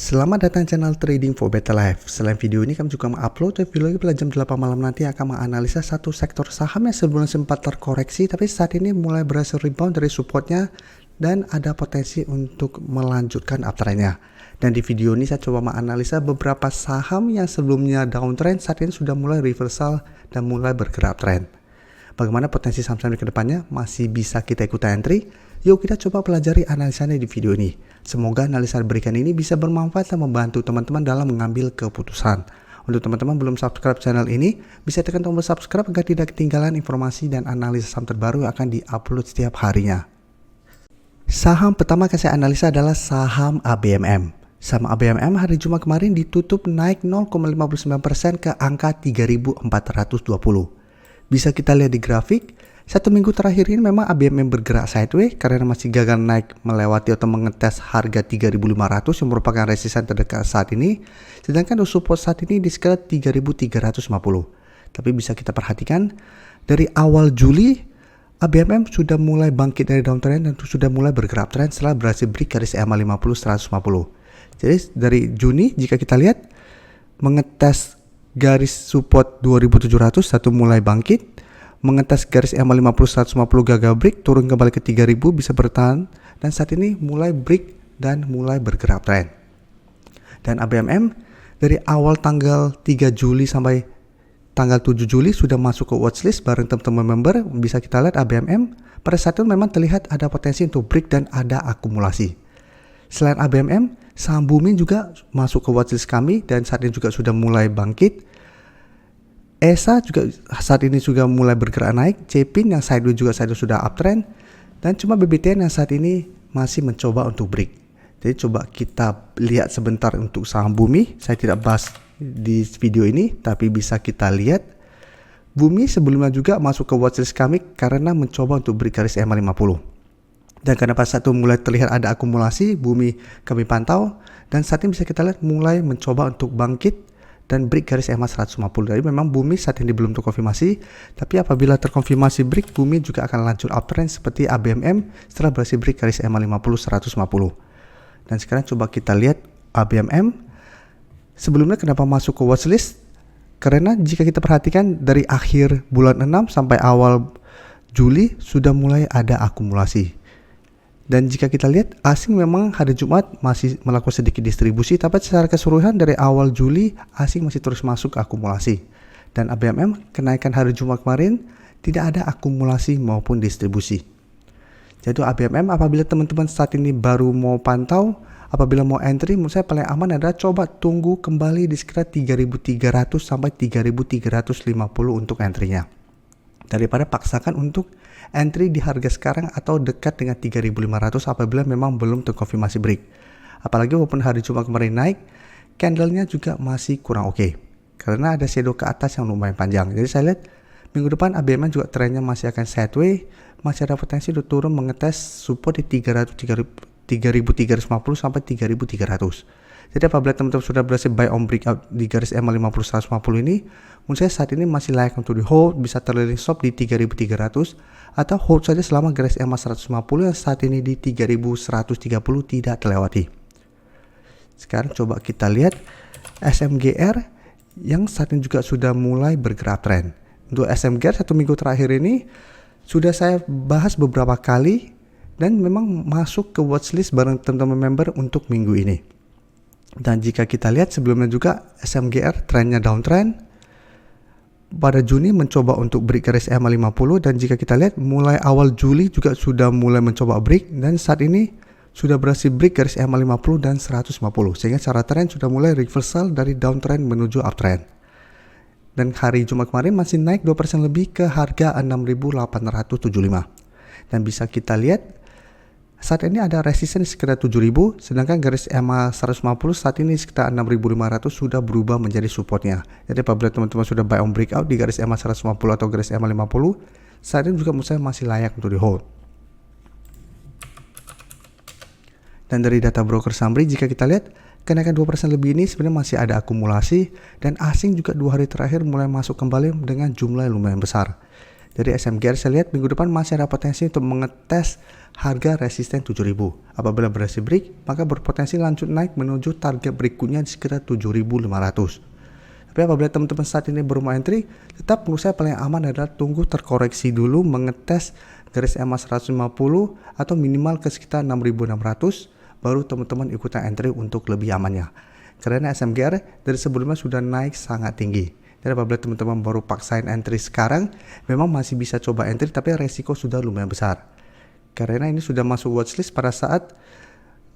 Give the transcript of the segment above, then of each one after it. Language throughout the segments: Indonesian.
Selamat datang channel Trading for Better Life. Selain video ini, kami juga mengupload video lagi pada jam 8 malam nanti akan menganalisa satu sektor saham yang sebelumnya sempat terkoreksi, tapi saat ini mulai berhasil rebound dari supportnya dan ada potensi untuk melanjutkan uptrendnya. Dan di video ini saya coba menganalisa beberapa saham yang sebelumnya downtrend saat ini sudah mulai reversal dan mulai bergerak uptrend. Bagaimana potensi saham-saham ke depannya masih bisa kita ikuti entry? Yuk kita coba pelajari analisanya di video ini. Semoga analisa berikan ini bisa bermanfaat dan membantu teman-teman dalam mengambil keputusan. Untuk teman-teman belum subscribe channel ini, bisa tekan tombol subscribe agar tidak ketinggalan informasi dan analisa saham terbaru yang akan diupload setiap harinya. Saham pertama yang saya analisa adalah saham ABMM. Saham ABMM hari Jumat kemarin ditutup naik 0,59% ke angka 3.420. Bisa kita lihat di grafik, satu minggu terakhir ini memang ABMM bergerak sideways karena masih gagal naik melewati atau mengetes harga 3.500 yang merupakan resisten terdekat saat ini. Sedangkan support saat ini di skala 3.350. Tapi bisa kita perhatikan dari awal Juli ABMM sudah mulai bangkit dari downtrend dan sudah mulai bergerak trend setelah berhasil break garis EMA 50 150. Jadi dari Juni jika kita lihat mengetes garis support 2700 satu mulai bangkit, mengetes garis EMA 50 150 gagal break, turun kembali ke 3000 bisa bertahan dan saat ini mulai break dan mulai bergerak trend. Dan ABMM dari awal tanggal 3 Juli sampai tanggal 7 Juli sudah masuk ke watchlist bareng teman-teman member. Bisa kita lihat ABMM pada saat itu memang terlihat ada potensi untuk break dan ada akumulasi. Selain ABMM, saham Bumi juga masuk ke watchlist kami dan saat ini juga sudah mulai bangkit. ESA juga saat ini juga mulai bergerak naik, Cepin yang sideways juga sudah uptrend, dan cuma BBTN yang saat ini masih mencoba untuk break. Jadi coba kita lihat sebentar untuk saham Bumi, saya tidak bahas di video ini, tapi bisa kita lihat Bumi sebelumnya juga masuk ke watchlist kami karena mencoba untuk break garis EMA 50. Dan karena pas saat itu mulai terlihat ada akumulasi, Bumi kami pantau, dan saat ini bisa kita lihat mulai mencoba untuk bangkit dan break garis EMA 150. Jadi memang Bumi saat ini belum terkonfirmasi, tapi apabila terkonfirmasi break, Bumi juga akan lanjut uptrend seperti ABMM setelah berhasil break garis EMA 50 150. Dan sekarang coba kita lihat ABMM sebelumnya kenapa masuk ke watchlist? Karena jika kita perhatikan dari akhir bulan 6 sampai awal Juli sudah mulai ada akumulasi. Dan jika kita lihat asing memang hari Jumat masih melakukan sedikit distribusi, tapi secara keseluruhan dari awal Juli asing masih terus masuk ke akumulasi. Dan ABMM kenaikan hari Jumat kemarin tidak ada akumulasi maupun distribusi. Jadi ABMM apabila teman-teman saat ini baru mau pantau, apabila mau entry, menurut saya paling aman adalah coba tunggu kembali di sekitar 3.300 sampai 3.350 untuk entry-nya. Daripada paksakan untuk entry di harga sekarang atau dekat dengan 3.500 apabila memang belum terkonfirmasi break. Apalagi walaupun hari Jumat kemarin naik, candlenya juga masih kurang oke. Karena ada shadow ke atas yang lumayan panjang. Jadi saya lihat minggu depan ABMM juga trennya masih akan sideways, masih ada potensi untuk turun mengetes support di 3.350 sampai 3.300. Jadi apabila teman-teman sudah berhasil buy on breakout di garis EMA 50 150 ini, menurut saya saat ini masih layak untuk di hold, bisa trailing stop di 3.300 atau hold saja selama garis EMA 150 yang saat ini di 3.130 tidak terlewati. Sekarang coba kita lihat SMGR yang saat ini juga sudah mulai bergerak trend. Untuk SMGR satu minggu terakhir ini sudah saya bahas beberapa kali dan memang masuk ke watchlist bareng teman-teman member untuk minggu ini. Dan jika kita lihat sebelumnya juga SMGR trennya downtrend. Pada Juni mencoba untuk break garis EMA 50 dan jika kita lihat mulai awal Juli juga sudah mulai mencoba break dan saat ini sudah berhasil break garis EMA 50 dan 150 sehingga secara trend sudah mulai reversal dari downtrend menuju uptrend. Dan hari Jumat kemarin masih naik 2% lebih ke harga 6.875. Dan bisa kita lihat saat ini ada resisten sekitar 7.000, sedangkan garis EMA 150 saat ini sekitar 6.500 sudah berubah menjadi supportnya. Jadi apabila teman-teman sudah buy on breakout di garis EMA 150 atau garis EMA 50, saat ini juga menurut saya masih layak untuk di hold. Dan dari data broker Sumbri jika kita lihat kenaikan 2% lebih ini sebenarnya masih ada akumulasi dan asing juga 2 hari terakhir mulai masuk kembali dengan jumlah yang lumayan besar. Jadi SMGR saya lihat minggu depan masih ada potensi untuk mengetes harga resisten 7000. Apabila berhasil break, maka berpotensi lanjut naik menuju target berikutnya di sekitar 7500. Tapi apabila teman-teman saat ini baru mau entry, tetap menurut saya paling aman adalah tunggu terkoreksi dulu, mengetes garis EMA 150 atau minimal ke sekitar 6600, baru teman-teman ikutan entry untuk lebih amannya. Karena SMGR dari sebelumnya sudah naik sangat tinggi. Jadi apabila teman-teman baru paksain entry sekarang, memang masih bisa coba entry tapi resiko sudah lumayan besar. Karena ini sudah masuk watchlist pada saat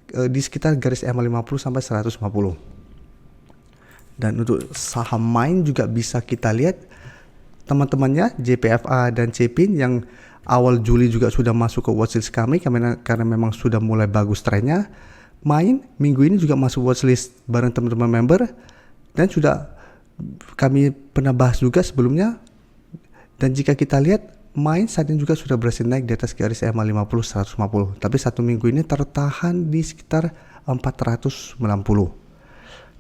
di sekitar garis EMA 50 sampai 150. Dan untuk saham main juga bisa kita lihat teman-temannya JPFA dan CPIN yang awal Juli juga sudah masuk ke watchlist kami karena memang sudah mulai bagus trennya. Main minggu ini juga masuk watchlist bareng teman-teman member dan sudah kami pernah bahas juga sebelumnya. Dan jika kita lihat main saat ini juga sudah berhasil naik di atas garis EMA 50 150, tapi satu minggu ini tertahan di sekitar 490.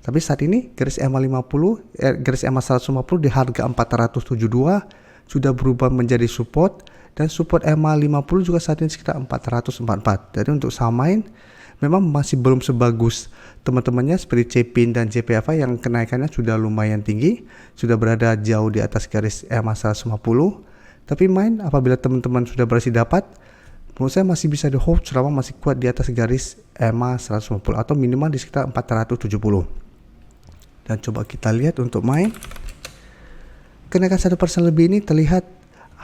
Tapi saat ini garis EMA garis EMA 150 di harga 472 sudah berubah menjadi support, dan support EMA 50 juga saat ini sekitar 444. Jadi untuk saham main memang masih belum sebagus teman-temannya seperti CPIN dan JPFA yang kenaikannya sudah lumayan tinggi, sudah berada jauh di atas garis EMA 150. Tapi main apabila teman-teman sudah berhasil dapat, menurut saya masih bisa di hold selama masih kuat di atas garis EMA 150 atau minimal di sekitar 470. Dan coba kita lihat untuk main, kenaikan 1% lebih ini terlihat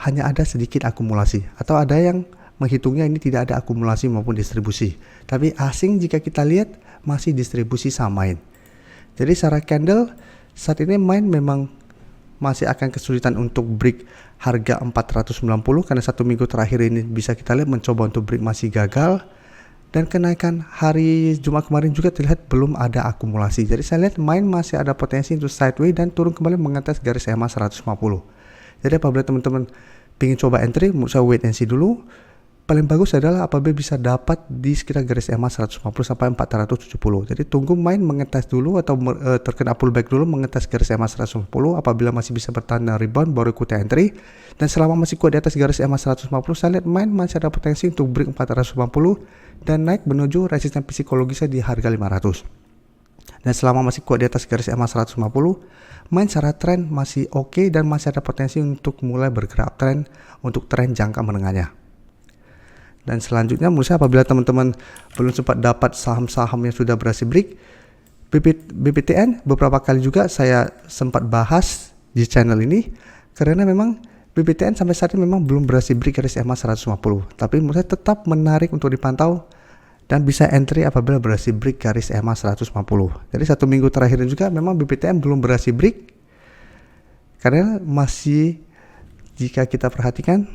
hanya ada sedikit akumulasi, atau ada yang menghitungnya ini tidak ada akumulasi maupun distribusi. Tapi asing jika kita lihat masih distribusi saham main. Jadi secara candle saat ini main memang masih akan kesulitan untuk break harga 490 karena satu minggu terakhir ini bisa kita lihat mencoba untuk break masih gagal. Dan kenaikan hari Jumat kemarin juga terlihat belum ada akumulasi. Jadi saya lihat main masih ada potensi untuk sideways dan turun kembali mengetes garis EMA 150. Jadi apabila teman-teman ingin coba entry, menurut saya wait and see dulu. Paling bagus adalah apabila bisa dapat di sekitar garis EMA 150 sampai 470. Jadi tunggu main mengetes dulu atau terkena pullback dulu mengetes garis EMA 150. Apabila masih bisa bertahan dan rebound baru ikuti entry. Dan selama masih kuat di atas garis EMA 150, saya lihat main masih ada potensi untuk break 450 dan naik menuju resisten psikologisnya di harga 500. Dan selama masih kuat di atas garis EMA 150, main secara tren masih oke dan masih ada potensi untuk mulai bergerak tren untuk tren jangka menengahnya. Dan selanjutnya menurut saya apabila teman-teman belum sempat dapat saham-saham yang sudah berhasil break, BBTN beberapa kali juga saya sempat bahas di channel ini karena memang BBTN sampai saat ini memang belum berhasil break garis EMA 150. Tapi menurut saya tetap menarik untuk dipantau dan bisa entry apabila berhasil break garis EMA 150. Jadi satu minggu terakhir juga memang BBTN belum berhasil break karena masih, jika kita perhatikan,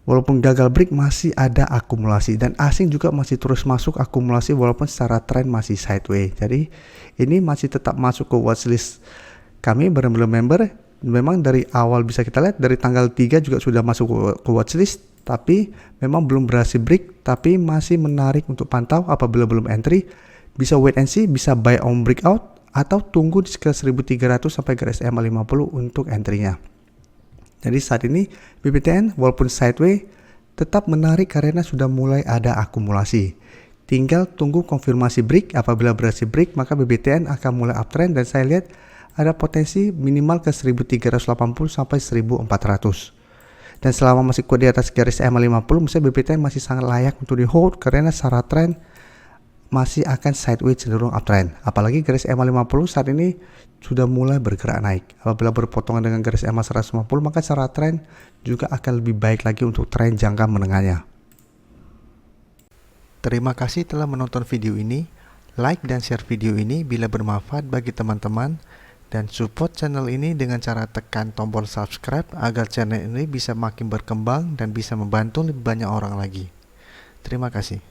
walaupun gagal break masih ada akumulasi dan asing juga masih terus masuk akumulasi walaupun secara tren masih sideways. Jadi ini masih tetap masuk ke watchlist kami bareng-bareng member. Memang dari awal bisa kita lihat dari tanggal 3 juga sudah masuk ke watchlist, tapi memang belum berhasil break, tapi masih menarik untuk pantau. Apabila belum entry bisa wait and see, bisa buy on breakout atau tunggu di sekitar 1300 sampai garis EMA 50 untuk entry-nya. Jadi saat ini BBTN walaupun sideways tetap menarik karena sudah mulai ada akumulasi. Tinggal tunggu konfirmasi break. Apabila berhasil break maka BBTN akan mulai uptrend dan saya lihat ada potensi minimal ke 1380 sampai 1400. Dan selama masih kuat di atas garis EMA 50, misalnya BBTN masih sangat layak untuk di hold karena secara trend masih akan sideways cenderung uptrend. Apalagi garis EMA 50 saat ini sudah mulai bergerak naik. Apabila berpotongan dengan garis EMA 150 maka secara tren juga akan lebih baik lagi untuk tren jangka menengahnya. Terima kasih telah menonton video ini. Like dan share video ini bila bermanfaat bagi teman-teman, dan support channel ini dengan cara tekan tombol subscribe agar channel ini bisa makin berkembang dan bisa membantu lebih banyak orang lagi. Terima kasih.